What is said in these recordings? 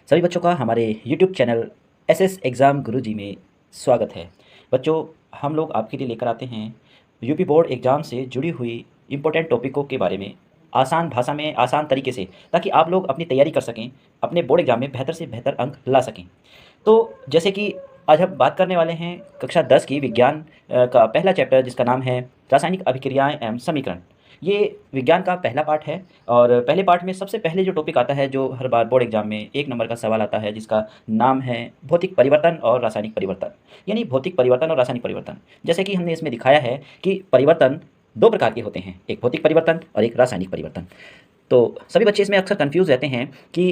सभी बच्चों का हमारे YouTube चैनल एसएस एग्ज़ाम गुरुजी में स्वागत है। बच्चों, हम लोग आपके लिए लेकर आते हैं यूपी बोर्ड एग्ज़ाम से जुड़ी हुई इम्पोर्टेंट टॉपिकों के बारे में आसान भाषा में, आसान तरीके से, ताकि आप लोग अपनी तैयारी कर सकें, अपने बोर्ड एग्ज़ाम में बेहतर से बेहतर अंक ला सकें। तो जैसे कि आज हम बात करने वाले हैं कक्षा 10 की विज्ञान का पहला चैप्टर, जिसका नाम है रासायनिक अभिक्रियाएँ एवं समीकरण। ये विज्ञान का पहला पार्ट है और पहले पार्ट में सबसे पहले जो टॉपिक आता है, जो हर बार बोर्ड एग्जाम में 1 नंबर का सवाल आता है, जिसका नाम है भौतिक परिवर्तन और रासायनिक परिवर्तन। यानी भौतिक परिवर्तन और रासायनिक परिवर्तन। जैसे कि हमने इसमें दिखाया है कि परिवर्तन 2 प्रकार के होते हैं, एक भौतिक परिवर्तन और एक रासायनिक परिवर्तन। तो सभी बच्चे इसमें अक्सर कन्फ्यूज़ रहते हैं कि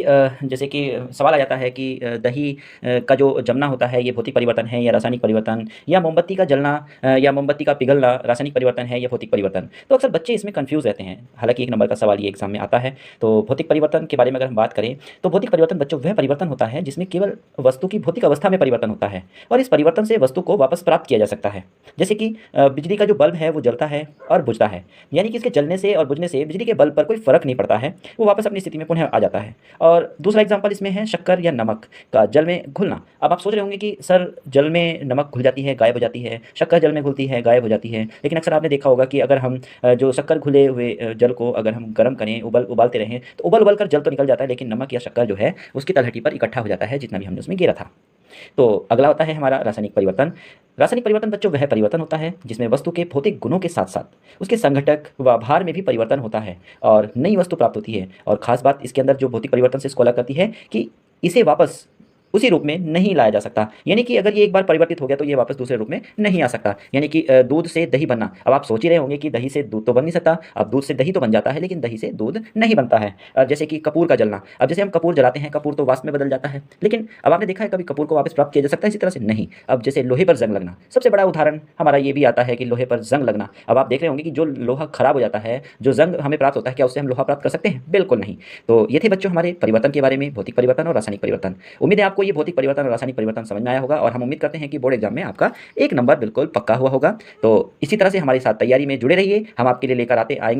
जैसे कि सवाल आ जाता है कि दही का जो जमना होता है, ये भौतिक परिवर्तन है या रासायनिक परिवर्तन, या मोमबत्ती का जलना या मोमबत्ती का पिघलना रासायनिक परिवर्तन है या भौतिक परिवर्तन। तो अक्सर बच्चे इसमें कन्फ्यूज़ रहते हैं। हालांकि 1 नंबर का सवाल ये एग्जाम में आता है। तो भौतिक परिवर्तन के बारे में अगर हम बात करें, तो भौतिक परिवर्तन बच्चों वह परिवर्तन होता है जिसमें केवल वस्तु की भौतिक अवस्था में परिवर्तन होता है और इस परिवर्तन से वस्तु को वापस प्राप्त किया जा सकता है। जैसे कि बिजली का जो बल्ब है वो जलता है और बुझता है, यानी कि इसके जलने से और बुझने से बिजली के बल्ब पर कोई फ़र्क नहीं पड़ता है, वो वापस अपनी स्थिति में पुनः आ जाता है। और दूसरा एग्जांपल इसमें है शक्कर या नमक का जल में घुलना। अब आप सोच रहे होंगे कि सर, जल में नमक घुल जाती है, गायब हो जाती है, शक्कर जल में घुलती है, गायब हो जाती है। लेकिन अक्सर आपने देखा होगा कि अगर हम जो शक्कर घुले हुए जल को अगर हम गर्म करें, उबालते रहें, तो उबल कर जल तो निकल जाता है, लेकिन नमक या शक्कर जो है उसकी तलहटी पर इकट्ठा हो जाता है, जितना भी हमने उसमें गिरा था। तो अगला होता है हमारा रासायनिक परिवर्तन। रासायनिक परिवर्तन बच्चों वह परिवर्तन होता है जिसमें वस्तु के भौतिक गुणों के साथ साथ उसके संघटक व भार में भी परिवर्तन होता है और नई वस्तु प्राप्त होती है। और खास बात इसके अंदर जो भौतिक परिवर्तन से इसको अलग करती है कि इसे वापस उसी रूप में नहीं लाया जा सकता। यानी कि अगर ये एक बार परिवर्तित हो गया तो ये वापस दूसरे रूप में नहीं आ सकता। यानी कि दूध से दही बनना। अब आप सोच ही रहे होंगे कि दही से दूध तो बन नहीं सकता। अब दूध से दही तो बन जाता है, लेकिन दही से दूध नहीं बनता है। जैसे कि कपूर का जलना। अब जैसे हम कपूर जलाते हैं, कपूर तो वाष्प में बदल जाता है, लेकिन अब आपने देखा है कभी कपूर को वापस प्राप्त किया जा सकता है इसी तरह से? नहीं। अब जैसे लोहे पर जंग लगना, सबसे बड़ा उदाहरण हमारा ये भी आता है कि लोहे पर जंग लगना। अब आप देख रहे होंगे कि जो लोहा खराब हो जाता है, जो जंग हमें प्राप्त होता है, क्या उससे हम लोहा प्राप्त कर सकते हैं? बिल्कुल नहीं। तो ये थे बच्चों हमारे परिवर्तन के बारे में, भौतिक परिवर्तन और रासायनिक परिवर्तन। उम्मीद है आपको ये भौतिक परिवर्तन और रासायनिक परिवर्तन समझ में आया होगा और हम उम्मीद करते हैं कि बोर्ड एग्जाम में आपका 1 नंबर बिल्कुल पक्का हुआ होगा। तो इसी तरह से हमारे साथ तैयारी में जुड़े रहिए, हम आपके लिए लेकर आएंगे